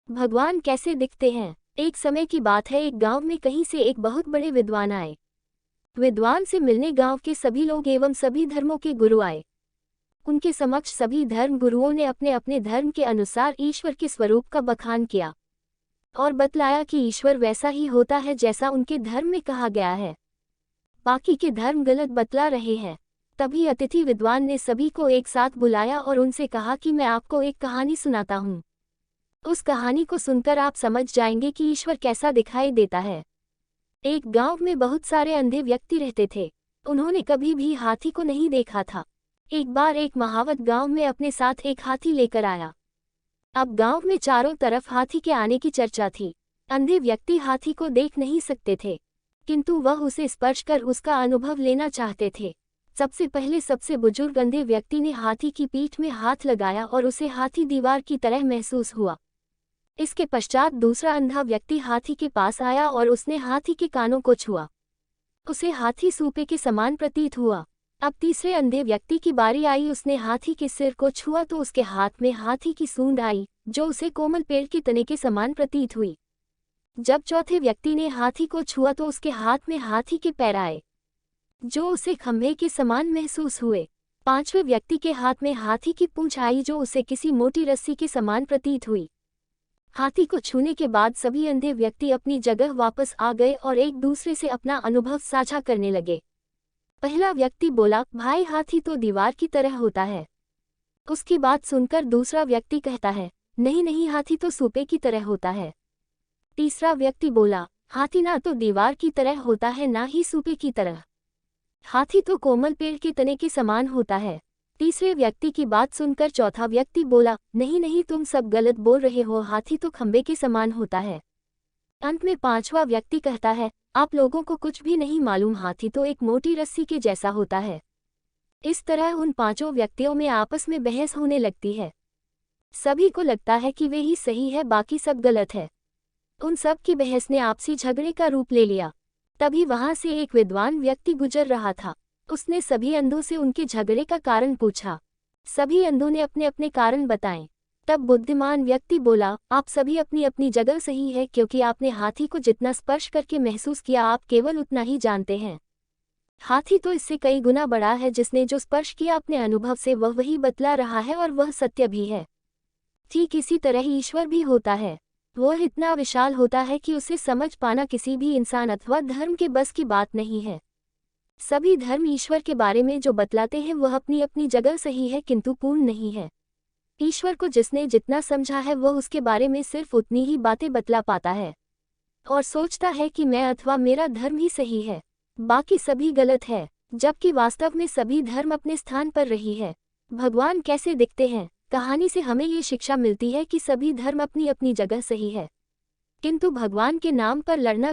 भगवान कैसे दिखते हैं। एक समय की बात है, एक गांव में कहीं से एक बहुत बड़े विद्वान आए। विद्वान से मिलने गांव के सभी लोग एवं सभी धर्मों के गुरु आए। उनके समक्ष सभी धर्म गुरुओं ने अपने अपने धर्म के अनुसार ईश्वर के स्वरूप का बखान किया और बतलाया कि ईश्वर वैसा ही होता है जैसा उनके धर्म में कहा गया है। बाकी के धर्म गलत बतला रहे हैं। तभी अतिथि विद्वान ने सभी को एक साथ बुलाया और उनसे कहा कि मैं आपको एक कहानी सुनाता हूँ। उस कहानी को सुनकर आप समझ जाएंगे कि ईश्वर कैसा दिखाई देता है। एक गांव में बहुत सारे अंधे व्यक्ति रहते थे। उन्होंने कभी भी हाथी को नहीं देखा था। एक बार एक महावत गांव में अपने साथ एक हाथी लेकर आया। अब गांव में चारों तरफ हाथी के आने की चर्चा थी। अंधे व्यक्ति हाथी को देख नहीं सकते थे, किंतु वह उसे स्पर्श कर उसका अनुभव लेना चाहते थे। सबसे पहले सबसे बुजुर्ग अंधे व्यक्ति ने हाथी की पीठ में हाथ लगाया और उसे हाथी दीवार की तरह महसूस हुआ। इसके पश्चात दूसरा अंधा व्यक्ति हाथी के पास आया और उसने हाथी के कानों को छुआ। उसे हाथी सूपे के समान प्रतीत हुआ। अब तीसरे अंधे व्यक्ति की बारी आई। उसने हाथी के सिर को छुआ तो उसके हाथ में हाथी की सूंड आई, जो उसे कोमल पेड़ के तने के समान प्रतीत हुई। जब चौथे व्यक्ति ने हाथी को छुआ तो उसके हाथ में हाथी के पैर आए, जो उसे खंभे के समान महसूस हुए। पांचवें व्यक्ति के हाथ में हाथी की पूंछ आई, जो उसे किसी मोटी रस्सी के समान प्रतीत हुई। हाथी को छूने के बाद सभी अंधे व्यक्ति अपनी जगह वापस आ गए और एक दूसरे से अपना अनुभव साझा करने लगे। पहला व्यक्ति बोला, भाई हाथी तो दीवार की तरह होता है। उसकी बात सुनकर दूसरा व्यक्ति कहता है, नहीं नहीं, हाथी तो सूपे की तरह होता है। तीसरा व्यक्ति बोला, हाथी ना तो दीवार की तरह होता है ना ही सूपे की तरह। हाथी तो कोमल पेड़ के तने के समान होता है। तीसरे व्यक्ति की बात सुनकर चौथा व्यक्ति बोला, नहीं नहीं, तुम सब गलत बोल रहे हो, हाथी तो खंबे के समान होता है। अंत में पांचवा व्यक्ति कहता है, आप लोगों को कुछ भी नहीं मालूम, हाथी तो एक मोटी रस्सी के जैसा होता है। इस तरह उन पांचों व्यक्तियों में आपस में बहस होने लगती है। सभी को लगता है कि वे ही सही है, बाकी सब गलत है। उन सब की बहस ने आपसी झगड़े का रूप ले लिया। तभी वहां से एक विद्वान व्यक्ति गुजर रहा था। उसने सभी अंधों से उनके झगड़े का कारण पूछा। सभी अंधों ने अपने अपने कारण बताएं। तब बुद्धिमान व्यक्ति बोला, आप सभी अपनी अपनी जगह सही है, क्योंकि आपने हाथी को जितना स्पर्श करके महसूस किया आप केवल उतना ही जानते हैं। हाथी तो इससे कई गुना बड़ा है। जिसने जो स्पर्श किया अपने अनुभव से वह वही बतला रहा है और वह सत्य भी है। ठीक इसी तरह ईश्वर भी होता है। वह इतना विशाल होता है कि उसे समझ पाना किसी भी इंसान अथवा धर्म के बस की बात नहीं है। सभी धर्म ईश्वर के बारे में जो बतलाते हैं वह अपनी अपनी जगह सही है, किंतु पूर्ण नहीं है। ईश्वर को जिसने जितना समझा है वह उसके बारे में सिर्फ उतनी ही बातें बतला पाता है और सोचता है कि मैं अथवा मेरा धर्म ही सही है, बाकी सभी गलत है, जबकि वास्तव में सभी धर्म अपने स्थान पर रही है। भगवान कैसे दिखते हैं। कहानी से हमें ये शिक्षा मिलती है कि सभी धर्म अपनी अपनी जगह सही है, किंतु भगवान के नाम पर लड़ना